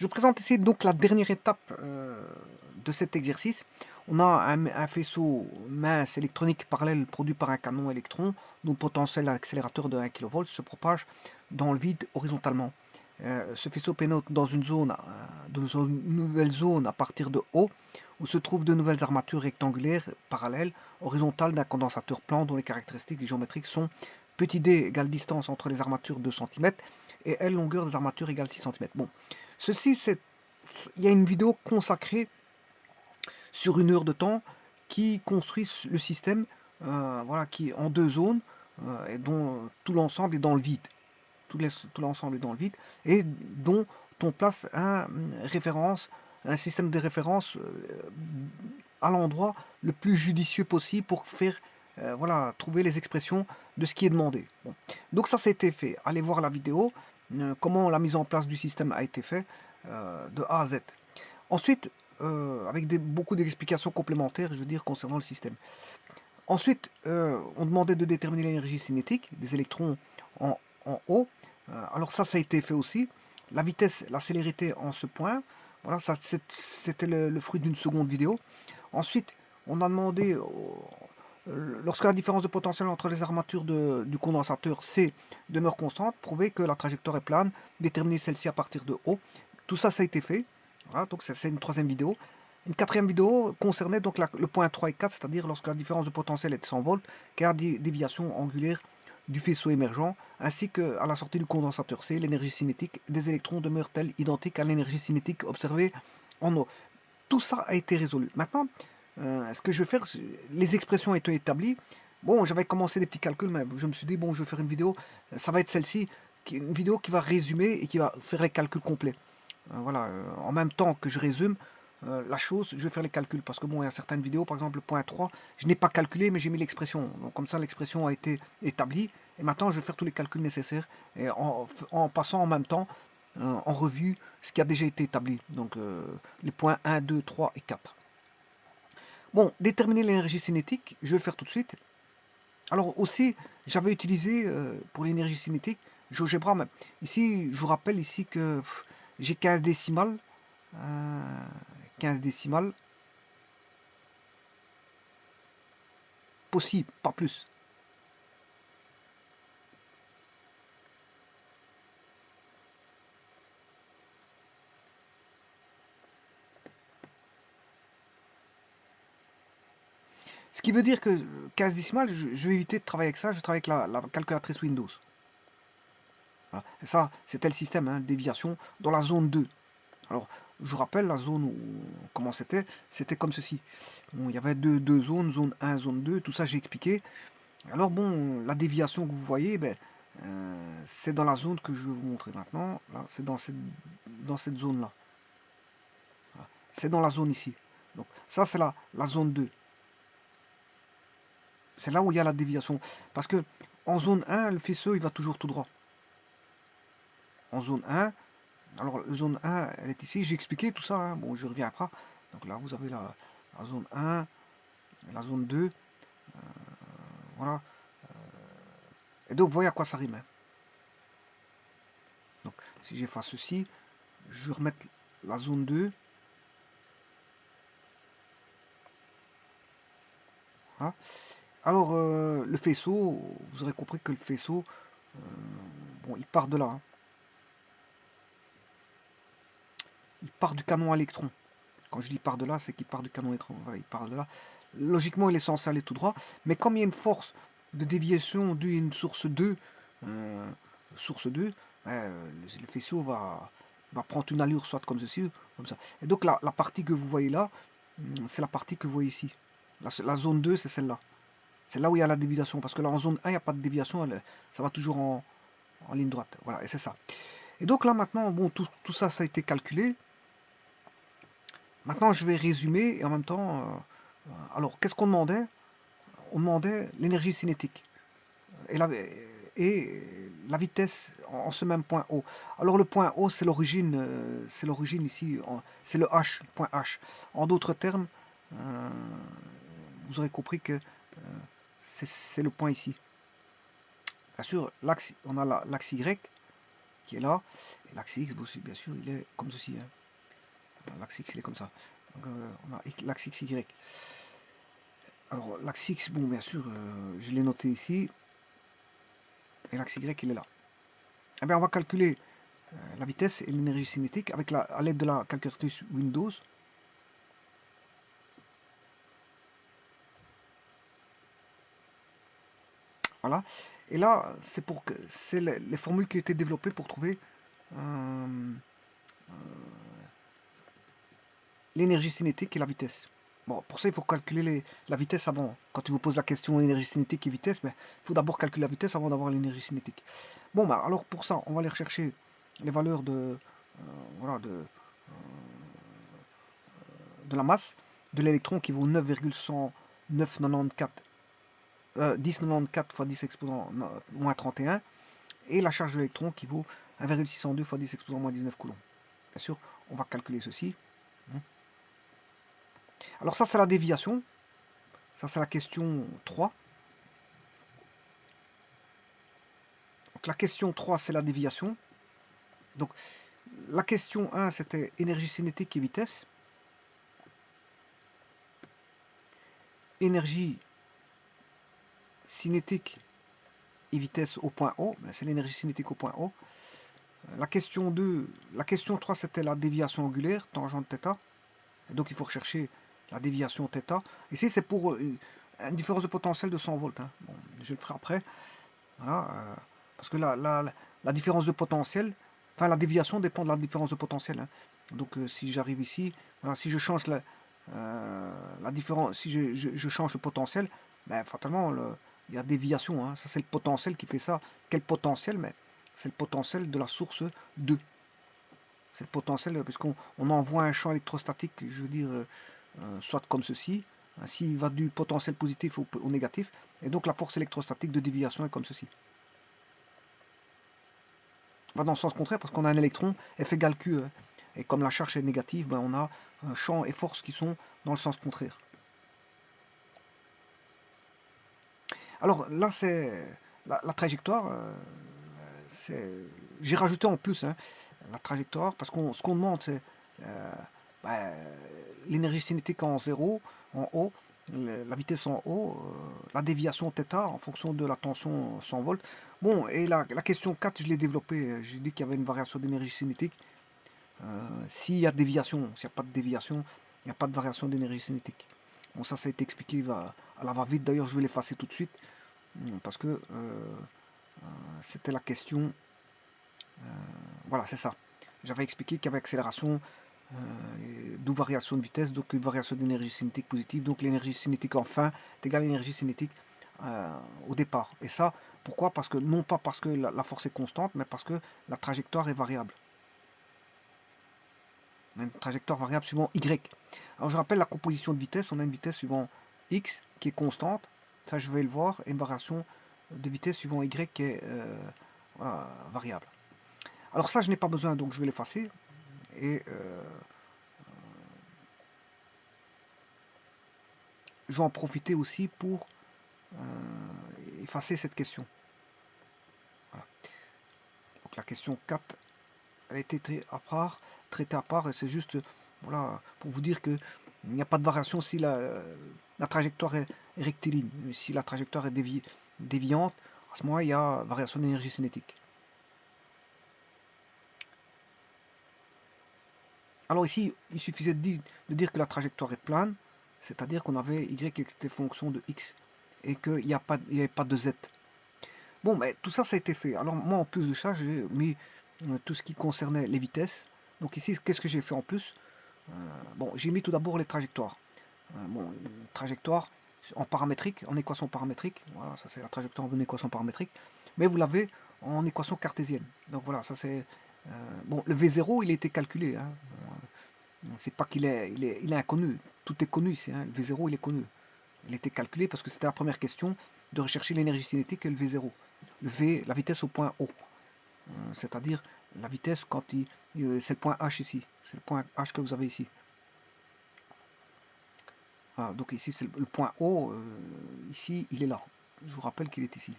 Je présente ici donc la dernière étape de cet exercice. On a un faisceau mince électronique parallèle produit par un canon électron dont le potentiel accélérateur de 1 kV se propage dans le vide horizontalement. Ce faisceau pénètre dans une nouvelle zone à partir de O, où se trouvent de nouvelles armatures rectangulaires parallèles horizontales d'un condensateur plan dont les caractéristiques géométriques sont petit d égale distance entre les armatures 2 cm et L longueur des armatures égale 6 cm. Bon, ceci, il y a une vidéo consacrée sur 1 heure de temps qui construit le système, voilà, qui est en 2 zones et dont tout l'ensemble est dans le vide. Tout l'ensemble est dans le vide et dont on place un système de référence à l'endroit le plus judicieux possible pour faire voilà, trouver les expressions de ce qui est demandé. Bon. Donc ça a été fait. Allez voir la vidéo, comment la mise en place du système a été fait de A à Z. Ensuite, avec beaucoup d'explications complémentaires, je veux dire, concernant le système. Ensuite, on demandait de déterminer l'énergie cinétique des électrons en, en haut. Alors ça a été fait aussi. La vitesse, la célérité en ce point. Voilà, ça c'était le fruit d'une seconde vidéo. Ensuite, on a demandé, lorsque la différence de potentiel entre les armatures du condensateur C demeure constante, prouver que la trajectoire est plane, déterminer celle-ci à partir de O. Tout ça, ça a été fait. Voilà, donc c'est une troisième vidéo. Une quatrième vidéo concernait donc le point 3 et 4, c'est-à-dire lorsque la différence de potentiel est de 100 volts, car déviation angulaire du faisceau émergent, ainsi qu'à la sortie du condensateur C, l'énergie cinétique des électrons demeure-t-elle identique à l'énergie cinétique observée en eau. Tout ça a été résolu. Maintenant, ce que je vais faire, les expressions étant établies, bon, j'avais commencé des petits calculs, mais je me suis dit, bon, je vais faire une vidéo, ça va être celle-ci, une vidéo qui va résumer et qui va faire les calculs complets. Voilà, en même temps que je résume la chose, je vais faire les calculs, parce que bon, il y a certaines vidéos, par exemple le point 3, je n'ai pas calculé, mais j'ai mis l'expression. Donc comme ça, l'expression a été établie, et maintenant je vais faire tous les calculs nécessaires, et en passant en même temps en revue ce qui a déjà été établi. Donc les points 1, 2, 3 et 4. Bon, déterminer l'énergie cinétique, je vais le faire tout de suite. Alors aussi, j'avais utilisé pour l'énergie cinétique GeoGebra, mais ici, je vous rappelle ici que j'ai 15 décimales, 15 décimales possible, pas plus. Ce qui veut dire que 15 décimales, je vais éviter de travailler avec ça, je travaille avec la calculatrice Windows. Voilà. Et ça, c'était le système, hein, déviation dans la zone 2. Alors, je vous rappelle, la zone où, comment c'était comme ceci. Bon, il y avait deux zones, zone 1, zone 2, tout ça j'ai expliqué. Alors bon, la déviation que vous voyez, ben, c'est dans la zone que je vais vous montrer maintenant. Là, c'est dans cette zone-là. Voilà. C'est dans la zone ici. Donc ça, c'est la zone 2. C'est là où il y a la déviation. Parce que en zone 1, le faisceau, il va toujours tout droit. En zone 1, alors la zone 1, elle est ici. J'ai expliqué tout ça. Hein. Bon, je reviens après. Donc là, vous avez la zone 1, la zone 2. Voilà. Et donc, vous voyez à quoi ça rime. Hein. Donc, si j'efface ceci, je vais remettre la zone 2. Voilà. Alors, le faisceau, vous aurez compris que le faisceau, bon, il part de là. Hein. Il part du canon à électrons. Quand je dis part de là, c'est qu'il part du canon à électrons. Voilà, il part de là. Logiquement, il est censé aller tout droit. Mais comme il y a une force de déviation due à une source 2, ben, le faisceau va prendre une allure soit comme ceci, comme ça. Et donc, la partie que vous voyez là, c'est la partie que vous voyez ici. La zone 2, c'est celle-là. C'est là où il y a la déviation. Parce que là, en zone 1, il n'y a pas de déviation. Ça va toujours en ligne droite. Voilà, et c'est ça. Et donc là, maintenant, bon, tout ça, ça a été calculé. Maintenant, je vais résumer et en même temps... alors, qu'est-ce qu'on demandait? On demandait l'énergie cinétique et la vitesse en ce même point O. Alors, le point O, c'est l'origine ici, c'est le H, point H. En d'autres termes, vous aurez compris que c'est le point ici. Bien sûr, on a l'axe Y qui est là. Et l'axe X, bien sûr, il est comme ceci. Hein. L'axe X, il est comme ça. Donc, on a l'axe XY. Alors, l'axe X, bon, bien sûr, je l'ai noté ici. Et l'axe Y, il est là. Eh bien, on va calculer la vitesse et l'énergie cinétique avec à l'aide de la calculatrice Windows. Voilà. Et là, c'est les formules qui ont été développées pour trouver l'énergie cinétique et la vitesse. Bon, pour ça, il faut calculer la vitesse avant. Quand tu vous poses la question énergie cinétique et vitesse, il faut d'abord calculer la vitesse avant d'avoir l'énergie cinétique. Bon, bah, alors pour ça, on va aller rechercher les valeurs voilà, de la masse de l'électron qui vaut 9,994 1094 fois 10 exposant moins 31 et la charge de l'électron qui vaut 1,602 fois 10 exposant moins 19 coulombs. Bien sûr, on va calculer ceci. Alors ça, c'est la déviation. Ça, c'est la question 3. Donc la question 3, c'est la déviation. Donc la question 1, c'était énergie cinétique et vitesse. Énergie cinétique et vitesse au point O, c'est l'énergie cinétique au point O. La question 2, la question 3, c'était la déviation angulaire, tangente θ. Et donc il faut rechercher la déviation θ. Ici, c'est pour une différence de potentiel de 100 volts. Hein. Bon, je le ferai après. Voilà, parce que la différence de potentiel, enfin la déviation dépend de la différence de potentiel. Hein. Donc si j'arrive ici, voilà, si je change la différence, si je change le potentiel, fatalement il y a déviation. Hein. Ça c'est le potentiel qui fait ça. Quel potentiel? Mais c'est le potentiel de la source 2. C'est le potentiel, puisqu'on envoie un champ électrostatique, je veux dire, soit comme ceci, hein, s'il va du potentiel positif au négatif, et donc la force électrostatique de déviation est comme ceci. Va dans le sens contraire, parce qu'on a un électron, F égale Q, et comme la charge est négative, on a un champ et force qui sont dans le sens contraire. Alors là, c'est la trajectoire, j'ai rajouté en plus la trajectoire, parce que ce qu'on demande, c'est l'énergie cinétique en 0, en haut, la vitesse en haut, la déviation θ en fonction de la tension 100 volts. Bon, et la question 4, je l'ai développée, j'ai dit qu'il y avait une variation d'énergie cinétique. S'il y a déviation, s'il n'y a pas de déviation, il n'y a pas de variation d'énergie cinétique. Bon, ça a été expliqué à la va-vite, d'ailleurs je vais l'effacer tout de suite, parce que c'était la question, voilà, c'est ça. J'avais expliqué qu'il y avait accélération, d'où variation de vitesse, donc une variation d'énergie cinétique positive, donc l'énergie cinétique en fin est égale à l'énergie cinétique au départ. Et ça, pourquoi? Parce que non pas parce que la force est constante, mais parce que la trajectoire est variable. On a une trajectoire variable suivant Y. Alors je rappelle la composition de vitesse, on a une vitesse suivant X qui est constante, ça je vais le voir, et une variation de vitesse suivant Y qui est voilà, variable. Alors ça je n'ai pas besoin, donc je vais l'effacer, et je vais en profiter aussi pour effacer cette question. Voilà. Donc la question 4, elle a été traitée à part, et c'est juste voilà, pour vous dire que il n'y a pas de variation si la trajectoire est rectiligne. Si la trajectoire est déviante, à ce moment-là, il y a variation d'énergie cinétique. Alors ici, il suffisait de dire que la trajectoire est plane, c'est-à-dire qu'on avait Y qui était fonction de X et qu'il n'y avait pas de Z. Bon, mais tout ça, ça a été fait. Alors moi, en plus de ça, j'ai mis tout ce qui concernait les vitesses. Donc ici, qu'est-ce que j'ai fait en plus? Bon, j'ai mis tout d'abord les trajectoires. Bon, une trajectoire en paramétrique, en équation paramétrique. Voilà, ça c'est la trajectoire en équation paramétrique. Mais vous l'avez en équation cartésienne. Donc voilà, ça c'est... bon, le V0, il a été calculé. Hein. C'est pas qu'il est, il est inconnu. Tout est connu ici. Hein. Le V0, il est connu. Il a été calculé parce que c'était la première question de rechercher l'énergie cinétique et le V0. Le V, la vitesse au point O. C'est-à-dire la vitesse quand c'est le point H ici. C'est le point H que vous avez ici. Voilà, donc ici c'est le point O, ici il est là. Je vous rappelle qu'il est ici.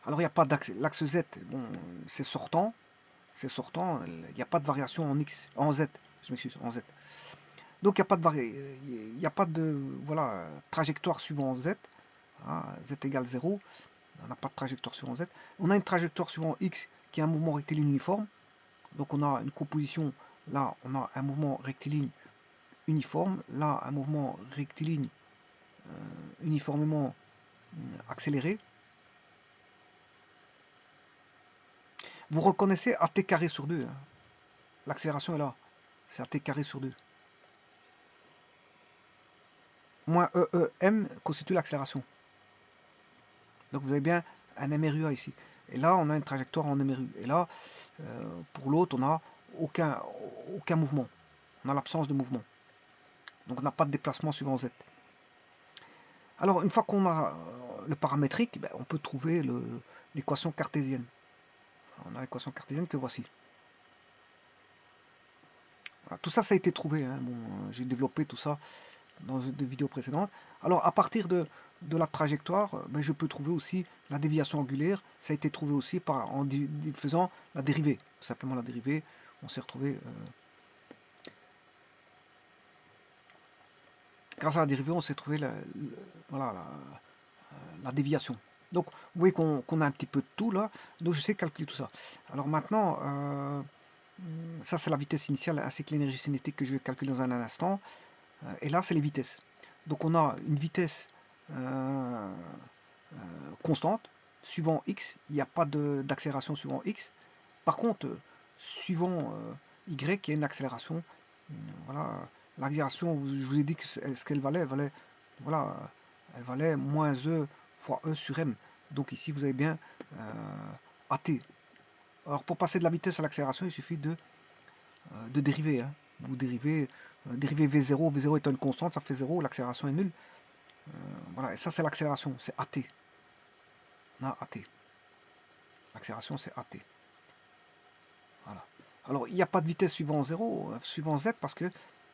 Alors, il n'y a pas l'axe Z, bon, c'est sortant, il n'y a pas de variation en X, en Z, je m'excuse, en Z. Donc, il y a pas de voilà, trajectoire suivant Z, hein, Z égale 0, on n'a pas de trajectoire suivant Z. On a une trajectoire suivant X qui est un mouvement rectiligne uniforme, donc on a une composition, là on a un mouvement rectiligne uniforme, là un mouvement rectiligne uniformément accéléré. Vous reconnaissez AT carré sur 2, hein. L'accélération est là, c'est AT carré sur 2. Moins EEM constitue l'accélération. Donc vous avez bien un MRUA ici. Et là, on a une trajectoire en MRU. Et là, pour l'autre, on n'a aucun mouvement. On a l'absence de mouvement. Donc on n'a pas de déplacement suivant Z. Alors, une fois qu'on a le paramétrique, ben, on peut trouver l'équation cartésienne. On a l'équation cartésienne que voici. Voilà, tout ça, ça a été trouvé, hein. Bon, j'ai développé tout ça dans des vidéos précédentes. Alors, à partir de la trajectoire, ben, je peux trouver aussi la déviation angulaire. Ça a été trouvé aussi en faisant la dérivée. Tout simplement la dérivée. On s'est retrouvé... grâce à la dérivée, on s'est trouvé voilà, la déviation. Donc, vous voyez qu'on a un petit peu de tout là. Donc, je sais calculer tout ça. Alors maintenant, ça c'est la vitesse initiale ainsi que l'énergie cinétique que je vais calculer dans un instant. Et là, c'est les vitesses. Donc, on a une vitesse constante suivant x. Il n'y a pas d'accélération suivant x. Par contre, suivant y, il y a une accélération. Voilà, l'accélération, je vous ai dit que ce qu'elle valait, voilà, elle valait moins e fois e sur m. Donc ici, vous avez bien AT. Alors pour passer de la vitesse à l'accélération, il suffit de dériver, hein. Vous dérivez V0, V0 étant une constante, ça fait 0, l'accélération est nulle. Voilà, et ça c'est l'accélération, c'est AT. On a AT. L'accélération c'est AT. Voilà. Alors il n'y a pas de vitesse suivant 0, suivant Z, parce que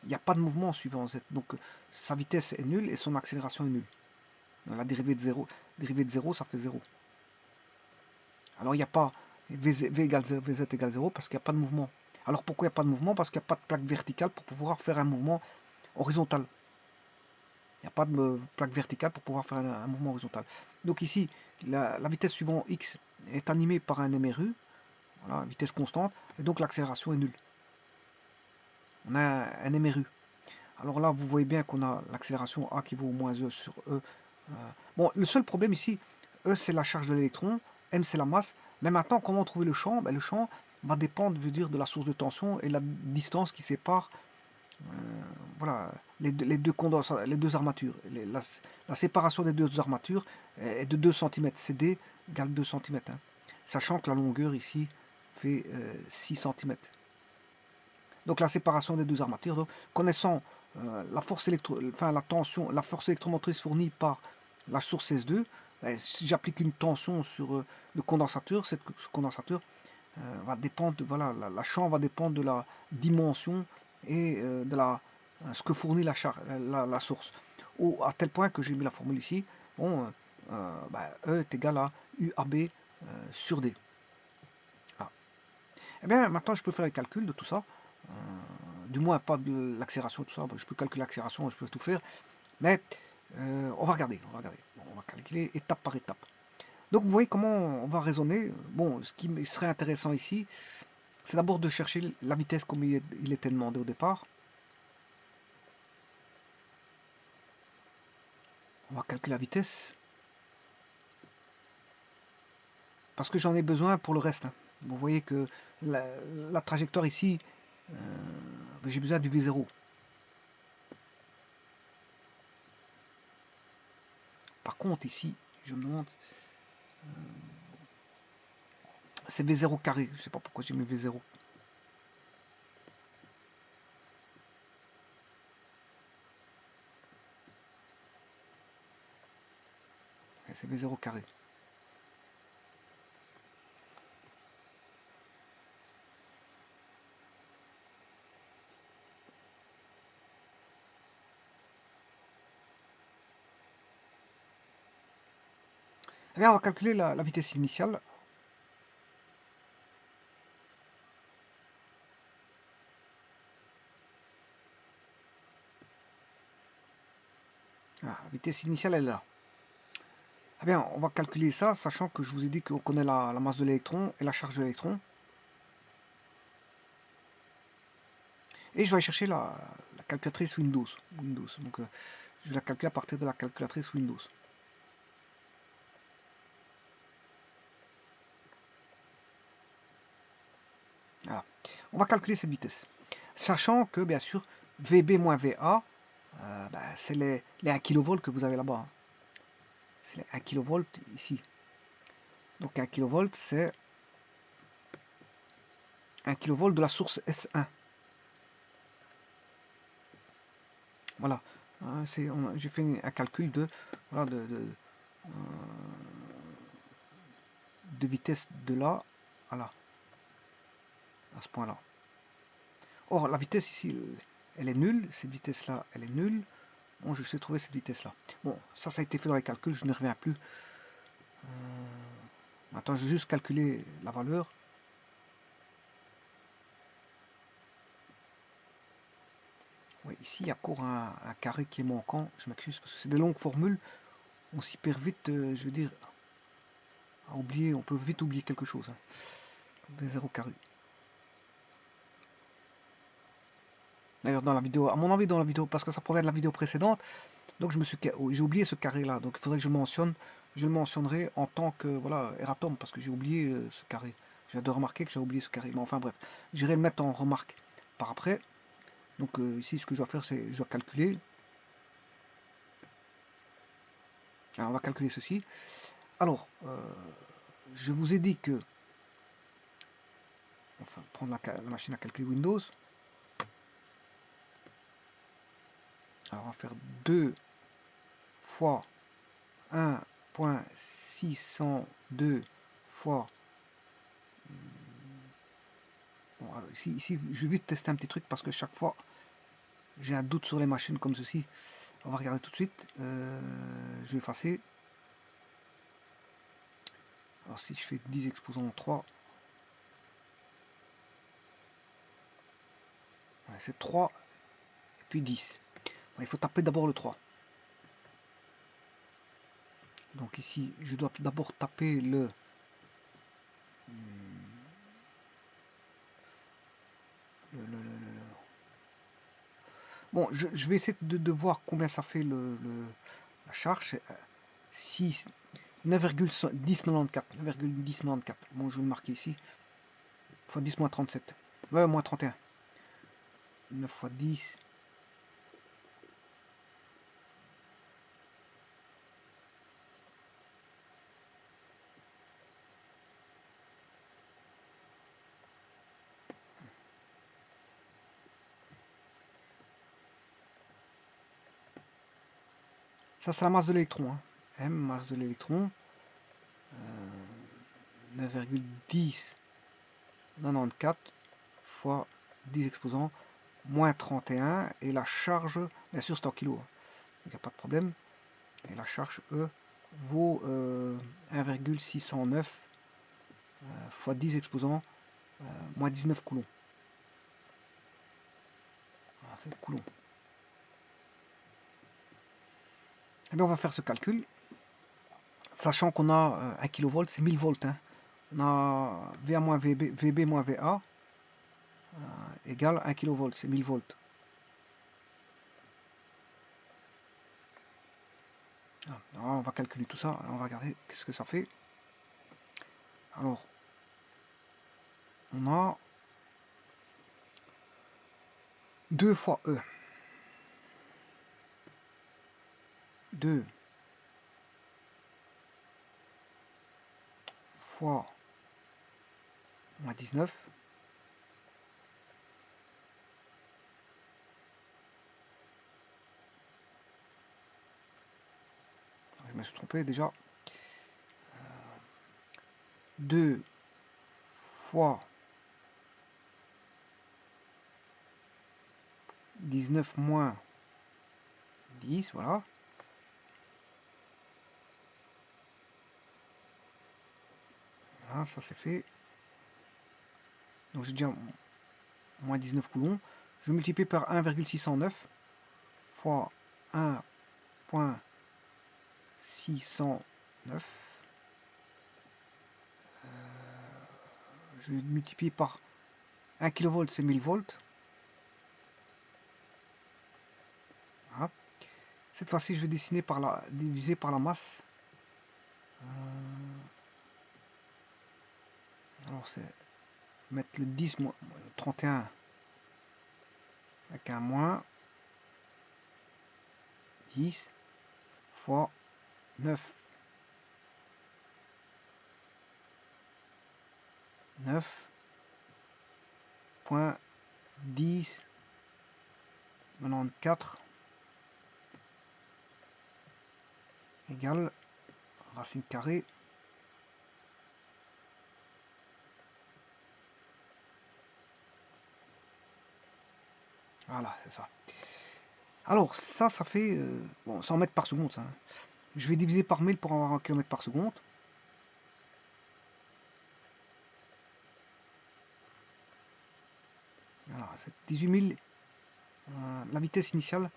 il n'y a pas de mouvement suivant Z. Donc sa vitesse est nulle et son accélération est nulle. La dérivée de 0, ça fait 0. Alors il n'y a pas V égale 0, VZ égale 0 parce qu'il n'y a pas de mouvement. Alors pourquoi il n'y a pas de mouvement? Parce qu'il n'y a pas de plaque verticale pour pouvoir faire un mouvement horizontal. Il n'y a pas de plaque verticale pour pouvoir faire un mouvement horizontal. Donc ici, la vitesse suivant x est animée par un MRU, voilà, vitesse constante, et donc l'accélération est nulle. On a un MRU. Alors là, vous voyez bien qu'on a l'accélération A qui vaut moins E sur E. Bon, le seul problème ici, E c'est la charge de l'électron, M c'est la masse. Mais maintenant, comment trouver le champ? Ben, le champ va dépendre, veut dire, de la source de tension et la distance qui sépare voilà, les deux armatures. La séparation des deux armatures est de 2 cm. CD égale 2 cm. Hein. Sachant que la longueur ici fait 6 cm. Donc la séparation des deux armatures. Donc, connaissant la force la tension, la force électromotrice fournie par la source S2, ben, si j'applique une tension sur le condensateur, ce condensateur va dépendre, voilà, la champ va dépendre de la dimension et de ce que fournit la source. À tel point que j'ai mis la formule ici, bon, ben, E est égal à UAB sur D. Ah. Et bien maintenant je peux faire les calculs de tout ça, du moins pas de l'accélération, tout ça, je peux calculer l'accélération, je peux tout faire, mais on va regarder, bon, on va calculer étape par étape. Donc vous voyez comment on va raisonner. Bon, ce qui serait intéressant ici, c'est d'abord de chercher la vitesse comme il était demandé au départ. On va calculer la vitesse. Parce que j'en ai besoin pour le reste. Hein. Vous voyez que la trajectoire ici, j'ai besoin du V0. Par contre ici, je me demande, c'est V0 carré. Je ne sais pas pourquoi j'ai mis V0. C'est V0 carré. Eh bien, on va calculer la vitesse initiale. Ah, la vitesse initiale, elle est là. Eh bien, on va calculer ça, sachant que je vous ai dit qu'on connaît la masse de l'électron et la charge de l'électron. Et je vais aller chercher la calculatrice Windows. Donc, je vais la calculer à partir de la calculatrice Windows. Voilà. On va calculer cette vitesse. Sachant que, bien sûr, VB moins VA, c'est les 1 kV que vous avez là-bas. Hein. C'est les 1 kV ici. Donc 1 kV, c'est 1 kV de la source S1. Voilà. Hein, j'ai fait un calcul voilà, de vitesse de là à là, à ce point-là. Or, la vitesse ici, elle est nulle. Cette vitesse-là, elle est nulle. Bon, je sais trouver cette vitesse-là. Bon, ça a été fait dans les calculs, je ne reviens plus. Attends, je vais juste calculer la valeur. Oui, ici, il y a encore un carré qui est manquant. Je m'excuse parce que c'est des longues formules. On s'y perd vite, je veux dire, à oublier. On peut vite oublier quelque chose. Hein. Des 0 carré. D'ailleurs, dans la vidéo, à mon avis, dans la vidéo, parce que ça provient de la vidéo précédente, donc j'ai oublié ce carré-là. Donc, il faudrait que je mentionne. Je le mentionnerai en tant que, voilà, erratum, parce que j'ai oublié ce carré. Je viens de remarquer que j'ai oublié ce carré. Mais enfin, bref, j'irai le mettre en remarque par après. Donc, ici, ce que je dois faire, c'est je dois calculer. Alors, on va calculer ceci. Alors, je vous ai dit que, enfin, prendre la machine à calculer Windows. Alors, on va faire 2 fois 1.602 fois... Bon, alors ici, je vais vite tester un petit truc parce que chaque fois, j'ai un doute sur les machines comme ceci. On va regarder tout de suite. Je vais effacer. Alors, si je fais 10 exposant 3, ouais, c'est 3 et puis 10. Bon, il faut taper d'abord le 3. Donc ici, je dois d'abord taper le... Bon, je vais essayer de voir combien ça fait la charge. 6, 9,1094. 9,1094. Bon, je vais le marquer ici. Fois 10 moins 37. Ouais, moins 31. 9 fois 10. Ça, c'est la masse de l'électron. Hein. M, masse de l'électron. 9,1094 fois 10 exposants moins 31. Et la charge, bien sûr, c'est en kilos. Hein. Il n'y a pas de problème. Et la charge, E, vaut 1,609 fois 10 exposants moins 19 coulombs. Voilà, c'est coulomb. Et bien, on va faire ce calcul. Sachant qu'on a 1 kV, c'est 1000 volts. Hein. On a VA moins VB moins VA égale 1 kV, c'est 1000 volts. Alors, on va calculer tout ça, on va regarder qu'est-ce que ça fait. Alors, on a 2 fois E. 2 fois moins 19. Je me suis trompé déjà. 2 fois 19 moins 10, voilà. Voilà, ça c'est fait. Donc j'ai déjà moins 19 coulombs. Je multiplie par 1,609 fois 1,609. Je multiplie par 1 kV, c'est 1000 volts. Voilà. Cette fois-ci, je vais diviser par la masse. Alors, c'est mettre le 10 le 31 avec un moins. 10 fois 9. 9.1094 égale racine carrée voilà, c'est ça. Alors ça fait bon, 100 mètres par seconde ça, hein. Je vais diviser par 1000 pour avoir un kilomètre par seconde. Voilà, c'est 18 000 la vitesse initiale.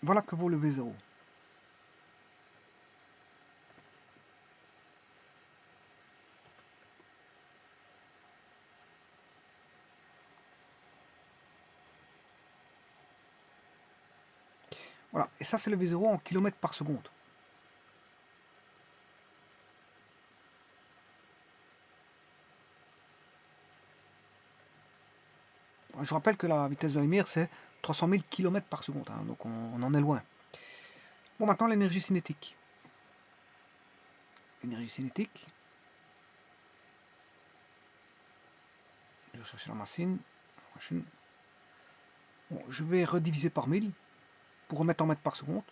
Voilà que vaut le V0. Voilà, et ça c'est le V0 en kilomètres par seconde. Je rappelle que la vitesse de la lumière c'est 300 000 km par seconde, hein, donc on en est loin. Bon, maintenant l'énergie cinétique. Énergie cinétique. Je vais chercher la machine. Bon, je vais rediviser par 1000 pour remettre en mètres par seconde.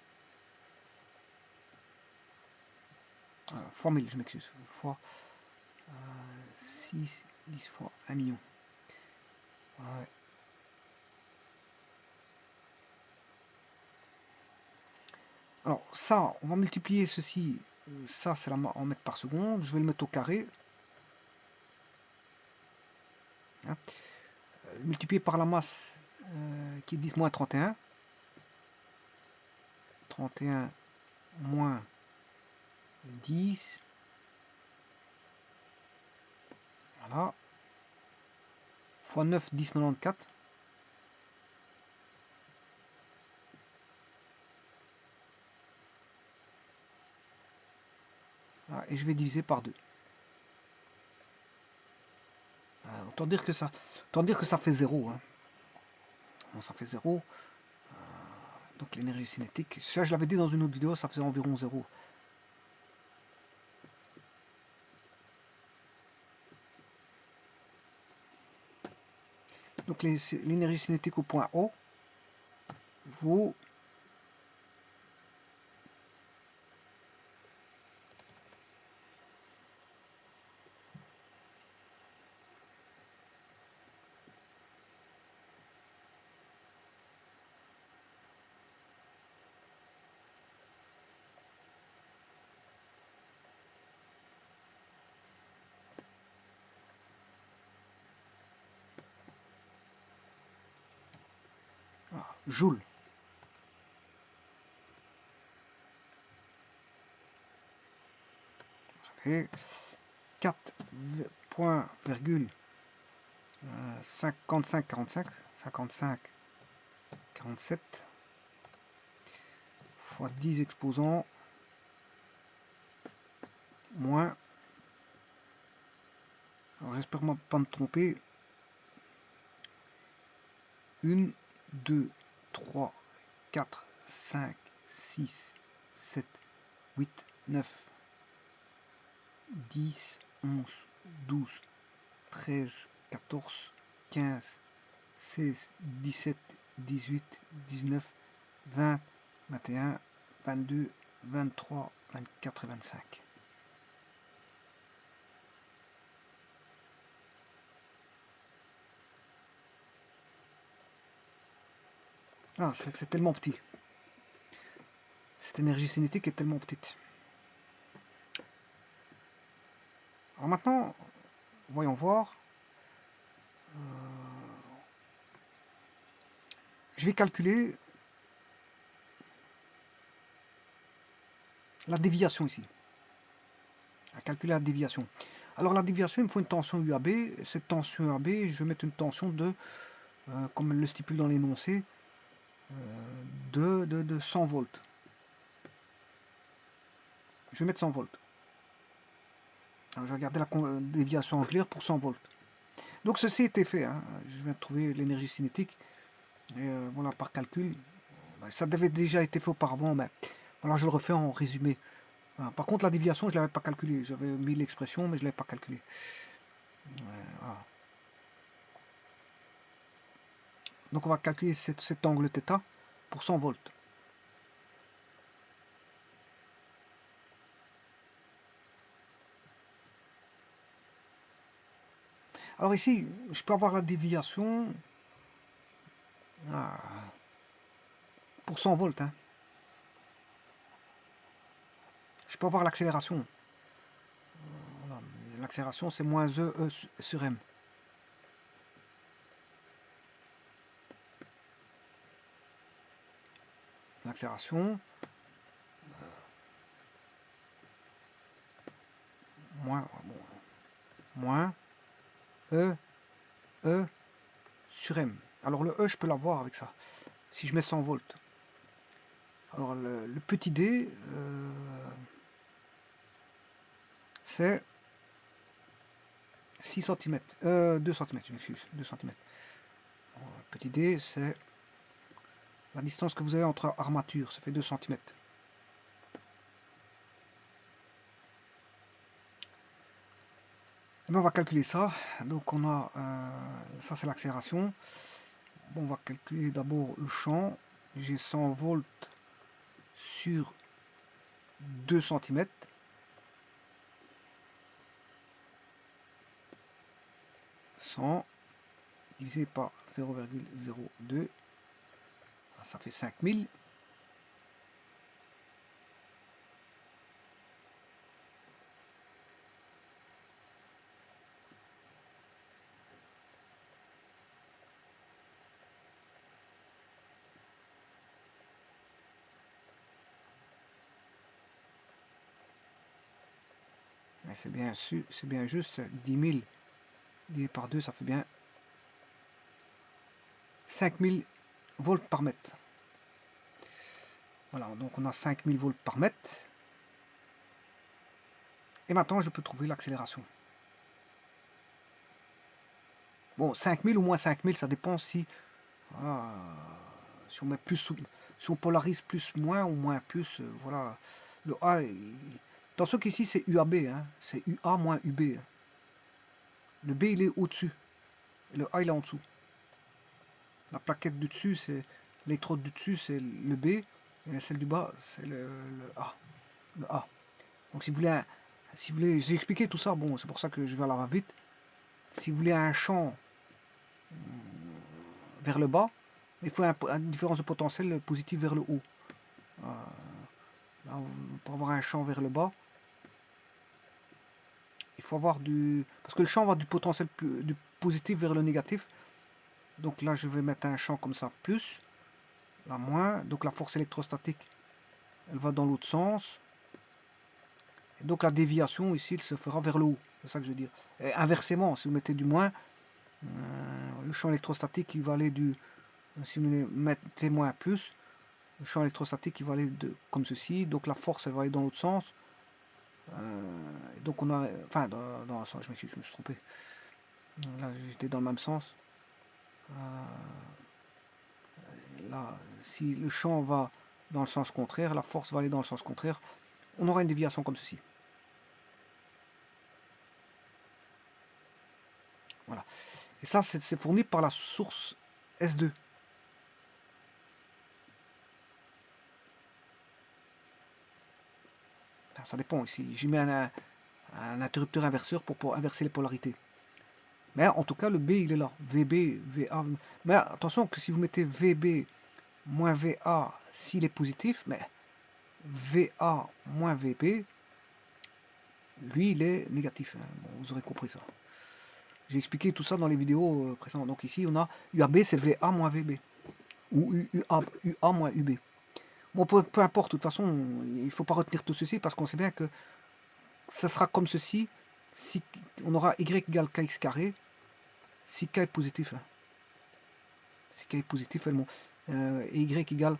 Fois 1000, je m'excuse. Fois 6, 10 fois 1 million. Voilà. Alors ça, on va multiplier ceci. Ça, c'est en mètres par seconde. Je vais le mettre au carré. Hein. Multiplié par la masse qui est 10 moins 31. 31 moins 10. Voilà. Fois 9, 10, 94. Voilà, et je vais diviser par 2. Autant dire que ça fait 0. Hein. Bon, ça fait 0. Donc l'énergie cinétique, ça je l'avais dit dans une autre vidéo, ça faisait environ 0. Donc l'énergie cinétique au point O vaut joule. Ça fait 4,5547 fois 10 exposants moins, alors j'espère pas me tromper, 1, 2, 3, 4, 5, 6, 7, 8, 9, 10, 11, 12, 13, 14, 15, 16, 17, 18, 19, 20, 21, 22, 23, 24 et 25. Ah, c'est tellement petit. Cette énergie cinétique est tellement petite. Alors maintenant, voyons voir. Je vais calculer la déviation ici. À calculer la déviation. Alors la déviation, il me faut une tension UAB. Cette tension UAB, je vais mettre une tension de, comme elle le stipule dans l'énoncé, de 100 volts. Je vais mettre 100 volts. Alors, je vais regarder la déviation ampère pour 100 volts. Donc ceci était fait. Hein. Je viens de trouver l'énergie cinétique. Et voilà, par calcul. Ça devait déjà été fait auparavant, mais voilà, je le refais en résumé. Voilà. Par contre, la déviation, je ne l'avais pas calculée. J'avais mis l'expression, mais je ne l'avais pas calculée. Voilà. Donc on va calculer cet angle θ pour 100 volts. Alors ici, je peux avoir la déviation pour 100 volts. Hein. Je peux avoir l'accélération. Voilà. L'accélération, c'est moins E sur M. L'accélération, moins E sur M. Alors le E, je peux l'avoir avec ça. Si je mets 100 volts. Alors le petit d, c'est 6 cm. 2 cm, je m'excuse. 2 cm. Petit d, c'est la distance que vous avez entre armatures. Ça fait 2 cm. Et bien, on va calculer ça. Donc on a, ça c'est l'accélération. Bon, on va calculer d'abord le champ. J'ai 100 volts sur 2 cm. 100 divisé par 0,02, ça fait 5000. C'est bien, juste 10 000 divisé par 2, ça fait bien 5000 volts par mètre. Voilà, donc on a 5000 volts par mètre. Et maintenant, je peux trouver l'accélération. Bon, 5000 ou moins 5000, ça dépend si, si on met plus, si on polarise plus, moins ou moins plus. Voilà, le A, attention qu'ici c'est UAB, hein, c'est UA moins UB. Hein. Le B il est au-dessus, le A il est en dessous. La plaquette du dessus, c'est l'électrode du dessus, c'est le B, et celle du bas, c'est le A. Le A. Donc si vous voulez, j'ai expliqué tout ça, bon, c'est pour ça que je vais aller vite. Si vous voulez un champ vers le bas, il faut une différence de potentiel positif vers le haut. Là, pour avoir un champ vers le bas, il faut avoir du... Parce que le champ va du potentiel du positif vers le négatif. Donc là, je vais mettre un champ comme ça, plus, là, moins. Donc la force électrostatique, elle va dans l'autre sens. Et donc la déviation, ici, elle se fera vers le haut. C'est ça que je veux dire. Et inversement, si vous mettez du moins, le champ électrostatique, il va aller du... Si vous mettez moins plus, le champ électrostatique, il va aller comme ceci. Donc la force, elle va aller dans l'autre sens. Donc on a... Enfin, dans je m'excuse, je me suis trompé. Là, j'étais dans le même sens. Là, si le champ va dans le sens contraire, la force va aller dans le sens contraire. On aura une déviation comme ceci. Voilà. Et ça, c'est fourni par la source S2. Ça dépend ici. J'y mets un interrupteur inverseur pour inverser les polarités. Mais en tout cas, le B, il est là. VB, VA. Mais attention que si vous mettez VB moins VA s'il est positif, mais VA moins VB, lui, il est négatif. Hein. Bon, vous aurez compris ça. J'ai expliqué tout ça dans les vidéos précédentes. Donc ici, on a UAB, c'est VA moins VB. Ou UA moins UB. Bon, peu importe, de toute façon, il ne faut pas retenir tout ceci parce qu'on sait bien que ça sera comme ceci si on aura Y égale KX carré si K est positif. Hein. Si K est positif, et Y égale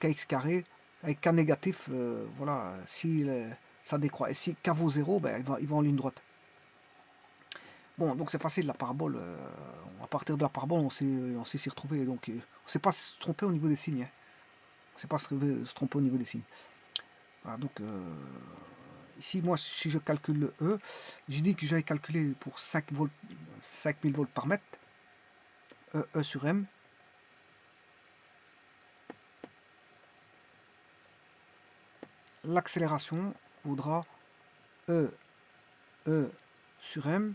KX carré avec K négatif, voilà, si ça décroît. Et si K vaut 0, ben, il va en ligne droite. Bon, donc c'est facile, la parabole. À partir de la parabole, on sait s'y retrouver. Donc, on ne sait pas se tromper au niveau des signes. Hein. On ne sait pas se tromper au niveau des signes. Voilà, donc, ici, moi, si je calcule le E, j'ai dit que j'avais calculé pour 5000 volts par mètre, E sur M. L'accélération vaudra E sur M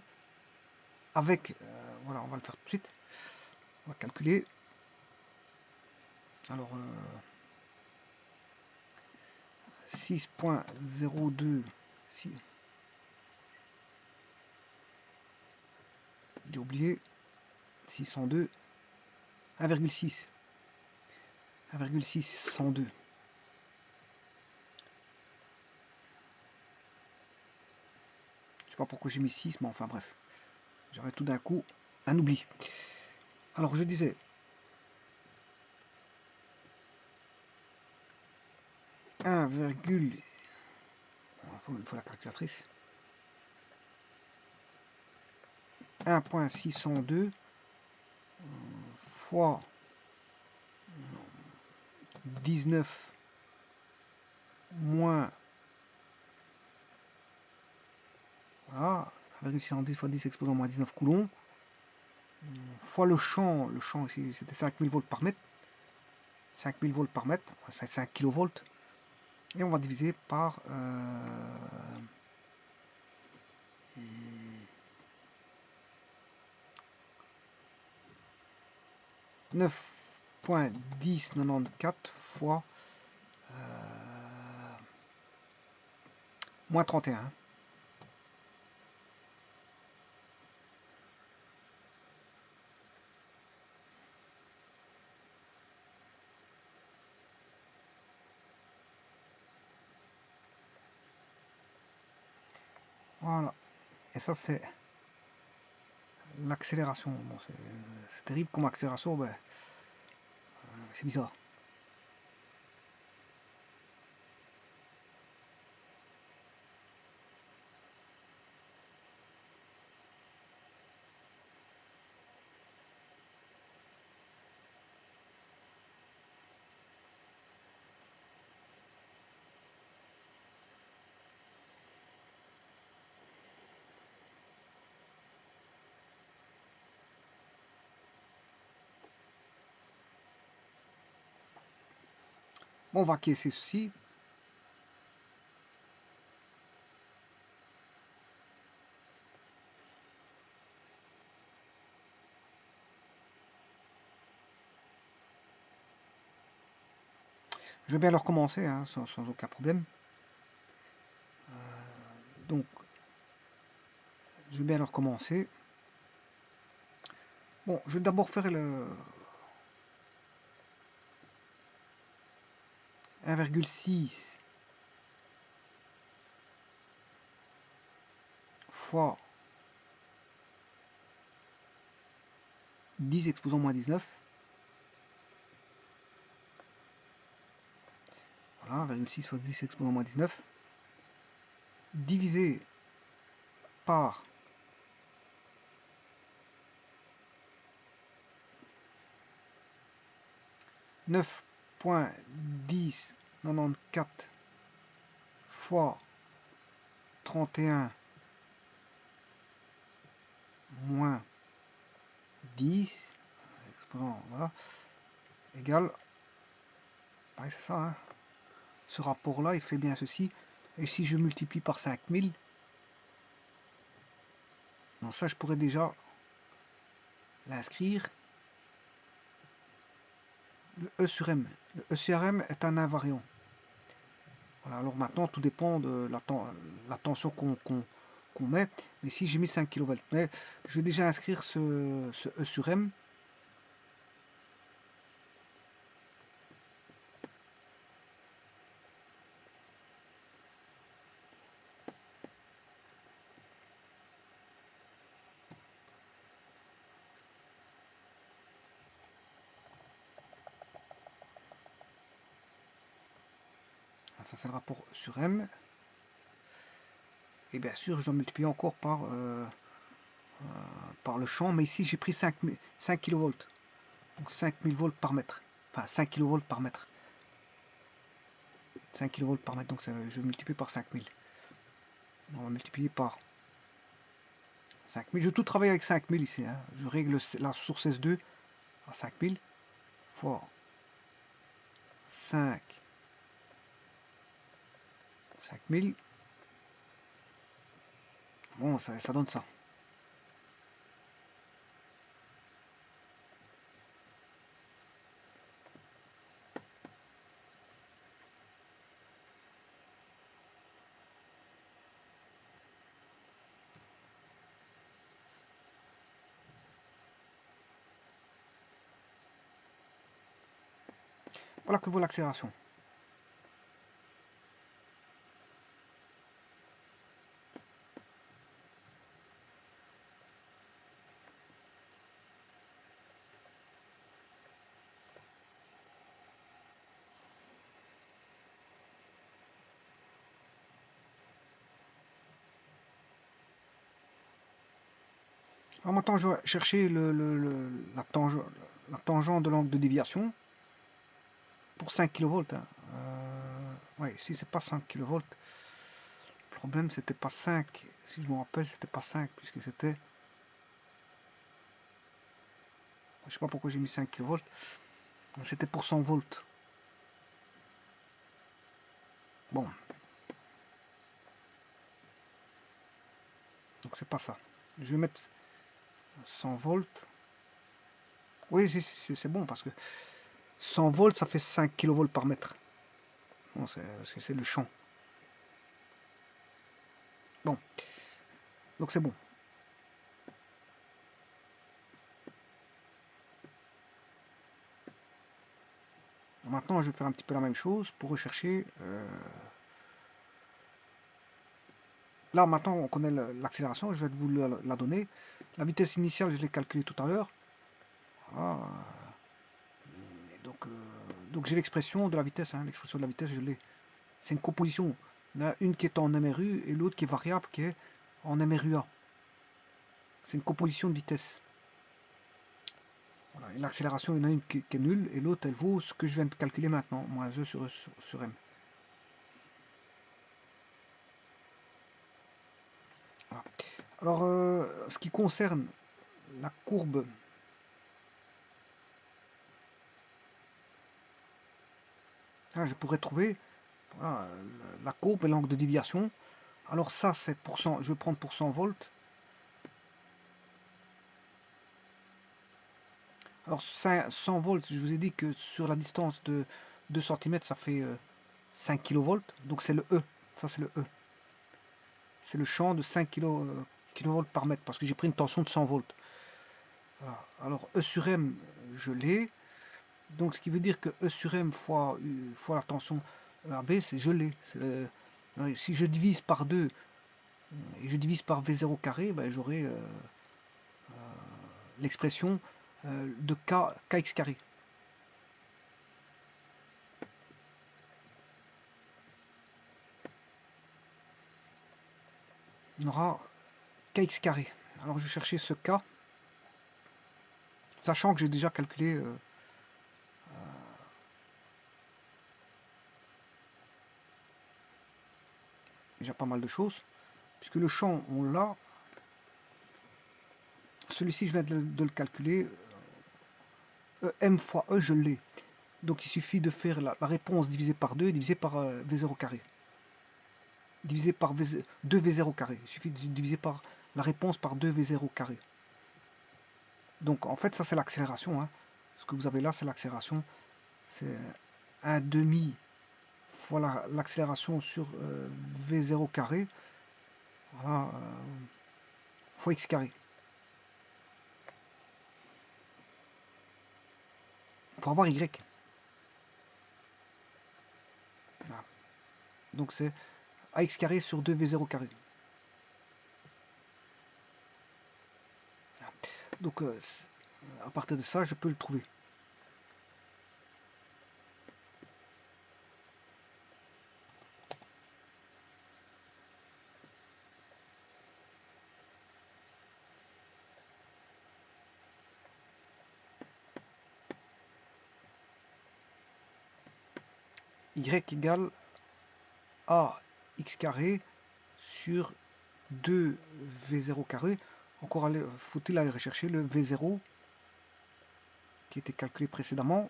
avec, voilà, on va le faire tout de suite. On va calculer. Alors, 6.02, j'ai oublié, 602, 1,6, 1,602. Je sais pas pourquoi j'ai mis 6, mais enfin bref. J'aurais tout d'un coup un oubli. Alors je disais, il faut la calculatrice. 1.602 fois 19 moins, voilà, 1,602 fois 10 exposant moins 19 coulombs, fois le champ ici c'était 5000 volts par mètre, 5000 volts par mètre, c'est 5 kV, et on va diviser par 9.1094 fois moins 31. Voilà. Et ça, c'est l'accélération. Bon, c'est terrible comme accélération, ben, c'est bizarre. Bon, on va caisser ceci. Je vais bien le recommencer, hein, sans aucun problème. Donc, je vais bien le recommencer. Bon, je vais d'abord faire le 1,6 fois 10 exposant moins 19. Voilà, 1,6 fois 10 exposant moins 19. Divisé par 9.1094 fois 31 moins 10, exposant, voilà, égale, ouais, c'est ça, hein. Ce rapport-là, il fait bien ceci. Et si je multiplie par 5000, non, ça, je pourrais déjà l'inscrire. le E sur M. Le E sur M est un invariant. Voilà, alors maintenant, tout dépend de la tension qu'on met. Mais ici, j'ai mis 5 kV. Mais je vais déjà inscrire ce E sur M. Ça, c'est le rapport E sur M. Et bien sûr, je dois multiplier encore par le champ. Mais ici, j'ai pris 5 kV. Donc 5000 volts par mètre. Enfin, 5 kV par mètre. 5 kV par mètre. Donc je multiplie par 5000. On va multiplier par 5000. Je vais tout travailler avec 5000 ici. Hein. Je règle la source S2 à 5000 fois 5000. Bon, ça donne ça. Voilà que vaut l'accélération. Alors maintenant, je vais chercher la tangente de l'angle de déviation pour 5 kV. Hein. Ouais, ici, c'est pas 5 kV. Le problème, c'était pas 5. Si je me rappelle, c'était pas 5, puisque c'était... Je sais pas pourquoi j'ai mis 5 kV. C'était pour 100 volts. Bon. Donc c'est pas ça. Je vais mettre 100 volts. Oui, c'est bon, parce que 100 volts, ça fait 5 kV par mètre. Bon, c'est le champ. Bon. Donc c'est bon. Maintenant, je vais faire un petit peu la même chose pour rechercher... Là, maintenant, on connaît l'accélération. Je vais vous la donner. La vitesse initiale, je l'ai calculée tout à l'heure. Voilà. Donc j'ai l'expression de la vitesse. Hein. L'expression de la vitesse, je l'ai. C'est une composition. Il y en a une qui est en MRU et l'autre qui est variable, qui est en MRUA. C'est une composition de vitesse. Voilà. Et l'accélération, il y en a une qui est nulle et l'autre, elle vaut ce que je viens de calculer maintenant, moins E sur M. Voilà. Alors, ce qui concerne la courbe, hein, je pourrais trouver voilà, la courbe et l'angle de déviation. Alors ça, c'est pour 100, je vais prendre pour 100 volts. Alors 100 volts, je vous ai dit que sur la distance de 2 cm, ça fait 5 kV. Donc c'est le E. Ça, c'est le E. C'est le champ de 5 kV par mètre, parce que j'ai pris une tension de 100 volts. Voilà. Alors E sur M, je l'ai. Donc ce qui veut dire que E sur M fois la tension AB, c'est je l'ai. Si je divise par 2 et je divise par V0 carré, ben, j'aurai l'expression de kx carré. On aura kx carré. Alors je vais chercher ce k, sachant que j'ai déjà calculé déjà pas mal de choses, puisque le champ, on l'a. Celui-ci, je viens de le calculer. M fois E, je l'ai. Donc il suffit de faire la réponse divisée par 2 divisée par V0 carré. Divisé par 2V0 carré. Il suffit de diviser par la réponse par 2V0 carré. Donc en fait, ça c'est l'accélération. Hein. Ce que vous avez là, c'est l'accélération c'est un demi fois l'accélération sur V0 carré, voilà, fois x carré. Pour avoir y. Voilà. Donc c'est ax carré sur 2v0 carré. Voilà. Donc à partir de ça, je peux le trouver. Y égale a x carré sur 2v0 carré. Encore faut-il aller rechercher le v0 qui était calculé précédemment.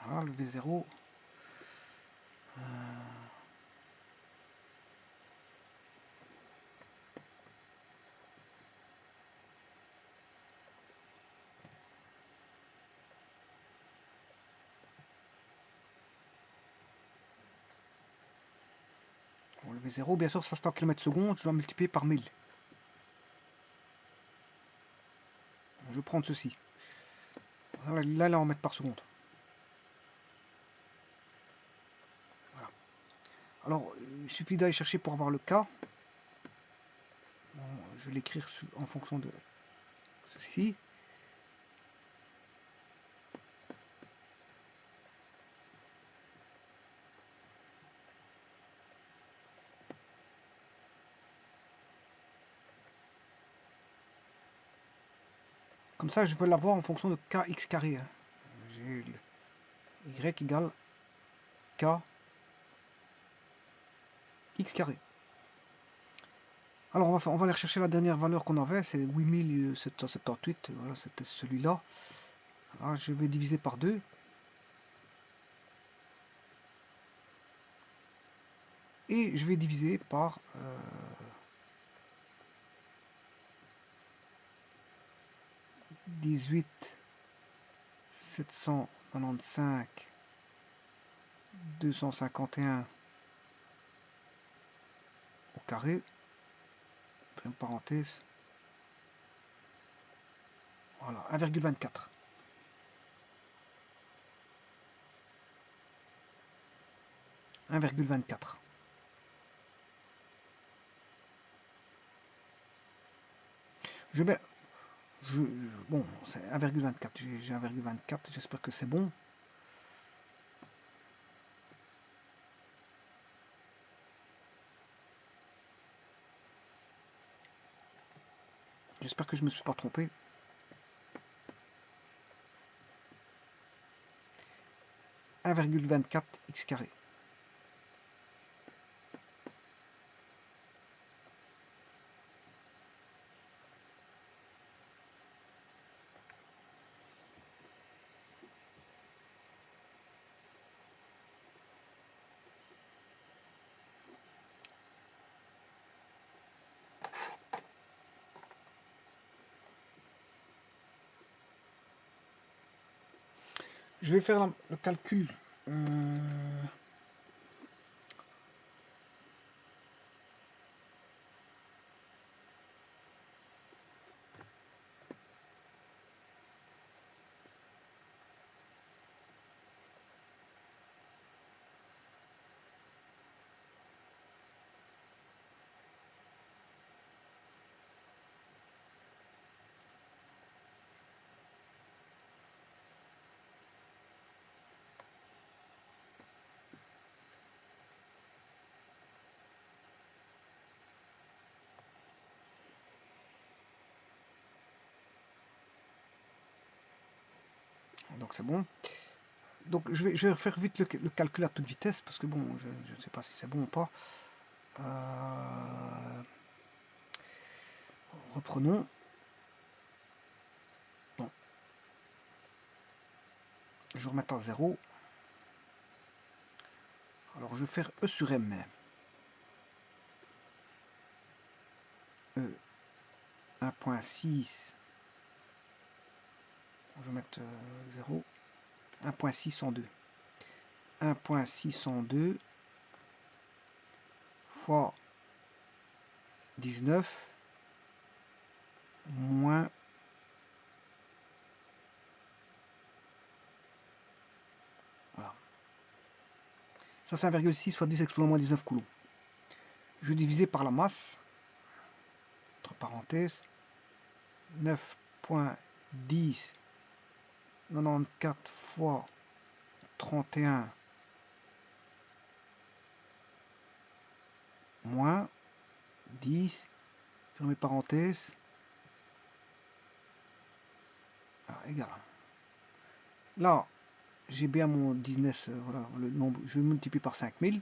Voilà, le v0. Bon, le v0, bien sûr, ça c'est en kilomètres secondes. Je dois multiplier par 1000. Je vais prendre ceci. Là, en mètres par seconde. Voilà. Alors, il suffit d'aller chercher pour avoir le K. Bon, je vais l'écrire en fonction de ceci. Comme ça, je veux l'avoir en fonction de kx carré. Hein. J'ai y égale k x carré. Alors, on va aller chercher la dernière valeur qu'on avait, c'est 8778. Voilà, c'était celui-là. Je vais diviser par 2. Et je vais diviser par 18 795 251 au carré, après une parenthèse, voilà, 1,24. 1,24. Bon, c'est 1,24. J'ai 1,24. J'espère que c'est bon. J'espère que je ne me suis pas trompé. 1,24 x carré. Je vais faire le calcul. Donc c'est bon. Donc je vais faire vite le calcul à toute vitesse parce que bon, je ne sais pas si c'est bon ou pas. Reprenons. Bon. Je vais remettre à 0. Alors je vais faire E sur M. 1.6, je vais mettre 0, 1.602. 1.602 fois 19 moins, voilà, ça c'est 1,6 fois 10 exposant moins 19 coulombs. Je vais diviser par la masse, entre parenthèses, 9.10 94 fois 31 moins 10, fermez parenthèse, voilà, égal. Là, j'ai bien mon 19, voilà, le nombre, je multiplie par 5000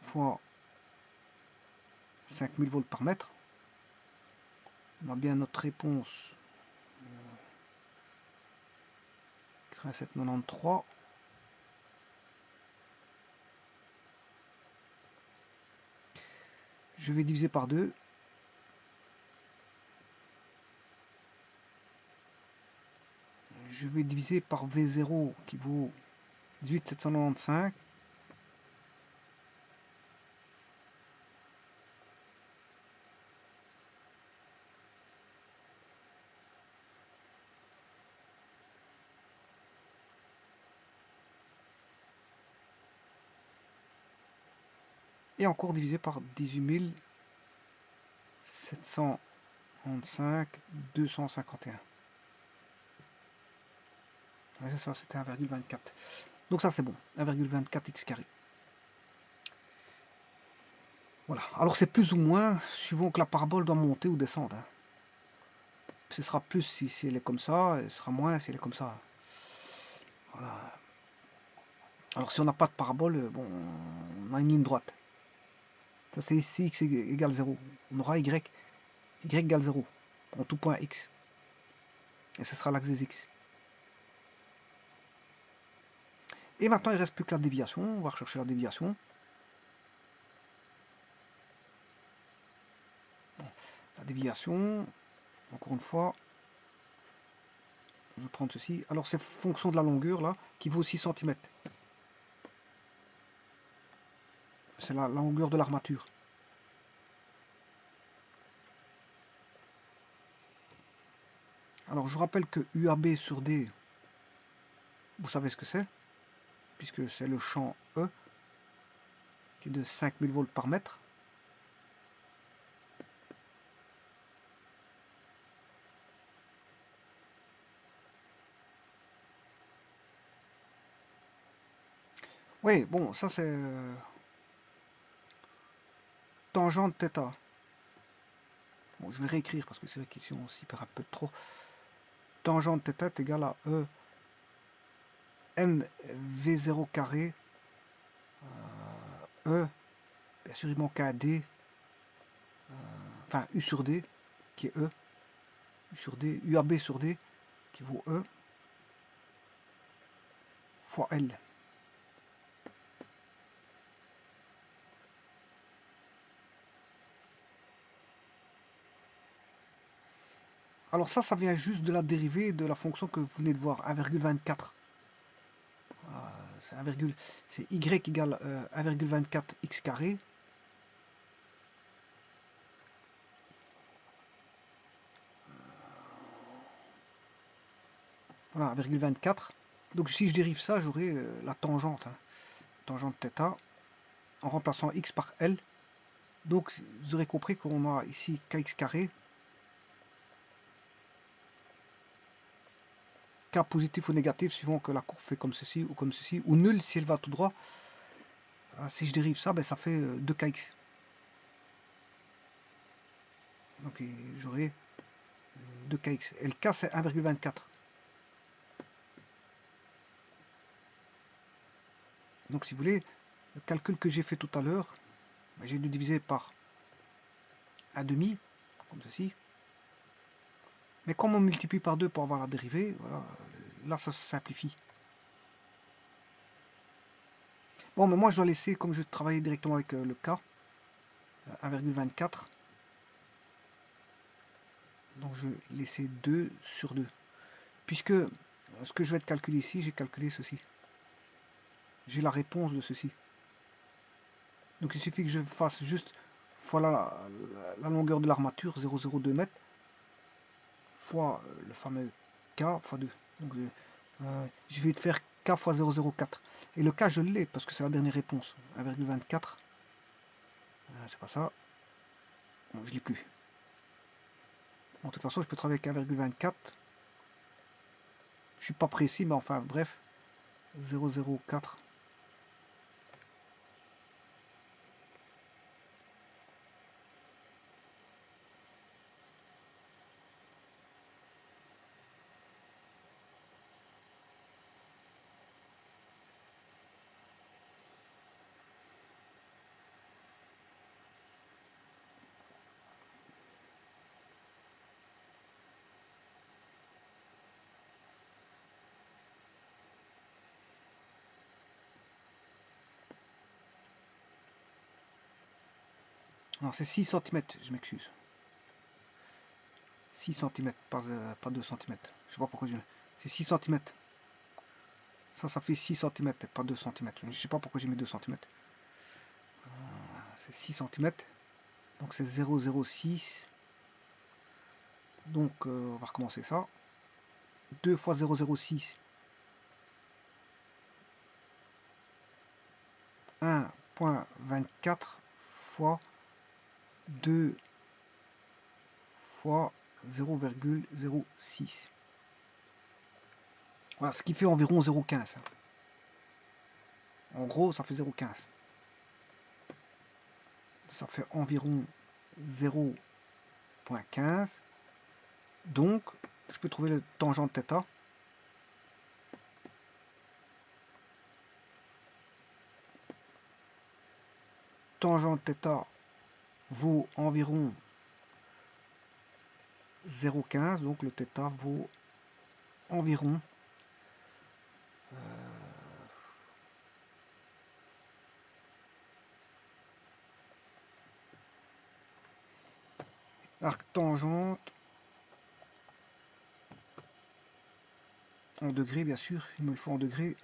fois 5000 volts par mètre. On a bien notre réponse 87,93. Je vais diviser par 2. Je vais diviser par V0 qui vaut 18,795. Et encore divisé par 18 795 251. Ouais, ça, c'était 1,24. Donc ça, c'est bon. 1,24 x carré. Voilà. Alors, c'est plus ou moins suivant que la parabole doit monter ou descendre. Hein. Ce sera plus si elle est comme ça, et ce sera moins si elle est comme ça. Voilà. Alors, si on n'a pas de parabole, bon, on a une ligne droite. Ça, c'est ici x égale 0. On aura y égale 0 en tout point x. Et ce sera l'axe des x. Et maintenant, il ne reste plus que la déviation. On va rechercher la déviation. Bon, la déviation, encore une fois, je vais prendre ceci. Alors, c'est fonction de la longueur, là, qui vaut 6 cm. C'est la longueur de l'armature. Alors, je rappelle que UAB sur D, vous savez ce que c'est, puisque c'est le champ E, qui est de 5000 volts par mètre. Oui, bon, ça c'est tangente θ. Bon, je vais réécrire parce que c'est vrai qu'ici on s'y perd un peu trop. Tangente θ est égale à E mv0 carré E, bien sûr il manque un D, enfin U sur D qui est E, U sur D, UAB sur D qui vaut E fois L. Alors ça vient juste de la dérivée de la fonction que vous venez de voir, 1,24. C'est y égale 1,24 x carré. Voilà, 1,24. Donc si je dérive ça, j'aurai la tangente, hein, tangente θ, en remplaçant x par L. Donc vous aurez compris qu'on a ici kx carré, k positif ou négatif, suivant que la courbe fait comme ceci, ou nul si elle va tout droit. Si je dérive ça, ben, ça fait 2kx. Donc j'aurai 2kx. Et le k c'est 1,24. Donc si vous voulez, le calcul que j'ai fait tout à l'heure, ben, j'ai dû diviser par 1/2, comme ceci. Mais comme on multiplie par 2 pour avoir la dérivée, voilà, là ça se simplifie. Bon, mais moi je dois laisser, comme je travaillais directement avec le k, 1,24. Donc je vais laisser 2 sur 2. Puisque ce que je vais calculer ici, j'ai calculé ceci. J'ai la réponse de ceci. Donc il suffit que je fasse juste fois la longueur de l'armature, 0,02 mètres, fois le fameux K fois 2. Donc il suffit de faire K fois 0,04. Et le K, je l'ai parce que c'est la dernière réponse. 1,24. C'est pas ça. Bon, je l'ai plus. Bon, de toute façon, je peux travailler avec 1,24. Je suis pas précis, mais enfin, bref. 0,04. Non, c'est 6 cm, je m'excuse. 6 cm, pas 2 cm. Je sais pas pourquoi je... C'est 6 cm. Ça fait 6 cm, pas 2 cm. Je sais pas pourquoi j'ai mis 2 cm. C'est 6 cm. Donc c'est 0,06. Donc on va recommencer ça. 2 fois 0,06. 1,24 fois 2 fois 0,06. Voilà, ce qui fait environ 0,15. En gros, ça fait 0,15. Ça fait environ 0,15. Donc, je peux trouver le tangent θ. Tangent θ vaut environ 0,15. Donc, le θ vaut environ arc tangente en degrés, bien sûr. Il me le faut en degrés.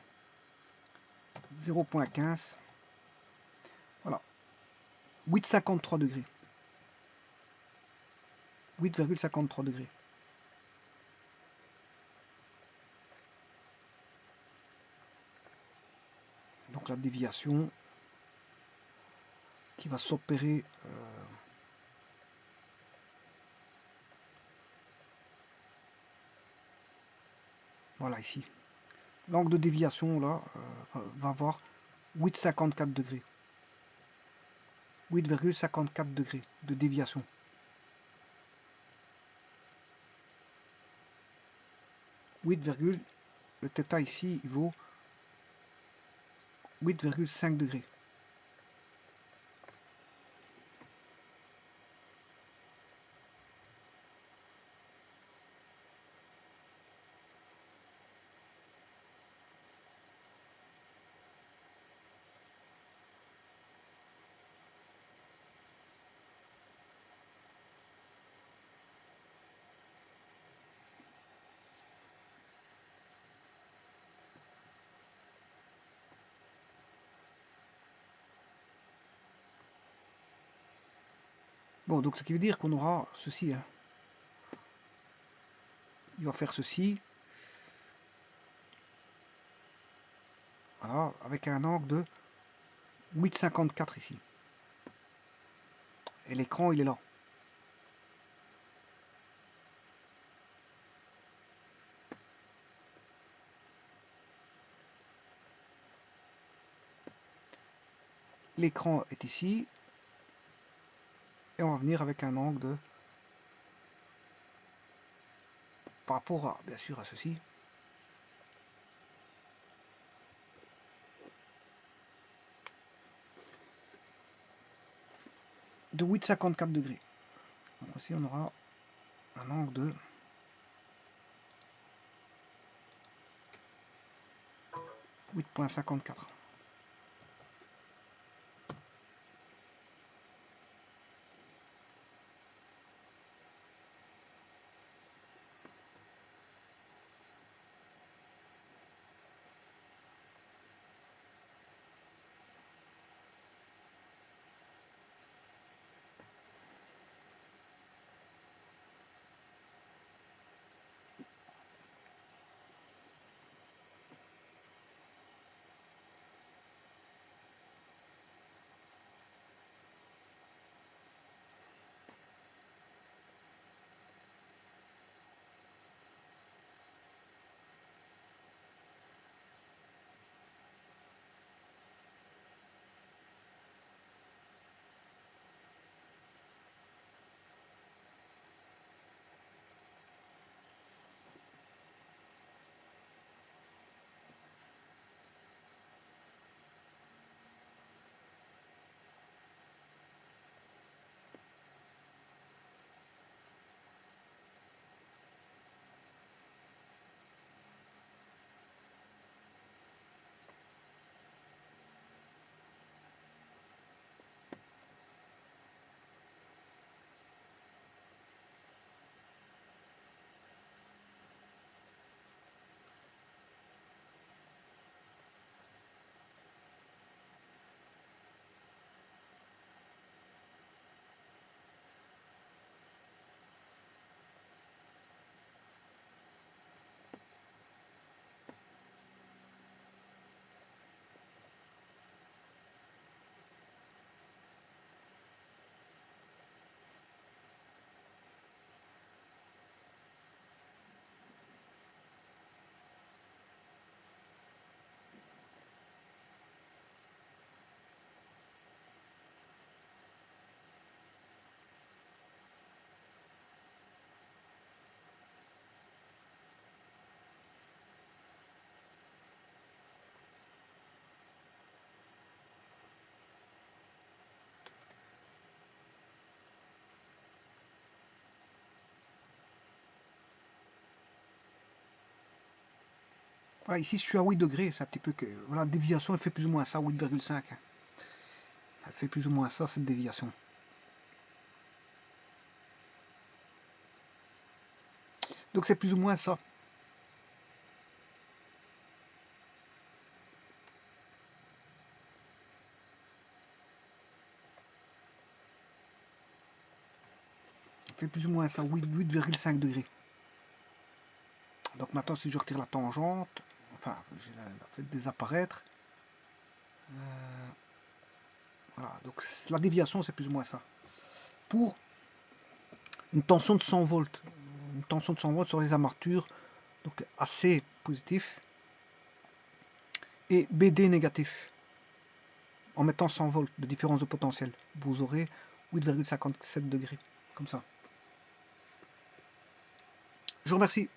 0,15. Voilà. 8,53 degrés. 8,53 degrés. Donc la déviation qui va s'opérer voilà ici. L'angle de déviation là va avoir 8,54 degrés. 8,54 degrés de déviation. Le θ ici il vaut 8,5 degrés. Bon, donc ce qui veut dire qu'on aura ceci. Hein. Il va faire ceci. Voilà, avec un angle de 8,54 ici. Et l'écran, il est là. L'écran est ici. Et on va venir avec un angle de... Par rapport à, bien sûr, à ceci. De 8,54 degrés. Donc ici, on aura un angle de 8,54. Voilà, ici, je suis à 8 degrés, c'est un petit peu que... Voilà, la déviation, elle fait plus ou moins ça, 8,5. Hein. Elle fait plus ou moins ça, cette déviation. Donc c'est plus ou moins ça. Elle fait plus ou moins ça, 8,5 degrés. Donc maintenant, si je retire la tangente, enfin, je la fais désapparaître. Voilà, donc la déviation, c'est plus ou moins ça. Pour une tension de 100 volts, une tension de 100 volts sur les armatures, donc AC positif, et BD négatif. En mettant 100 volts de différence de potentiel, vous aurez 8,57 degrés, comme ça. Je vous remercie.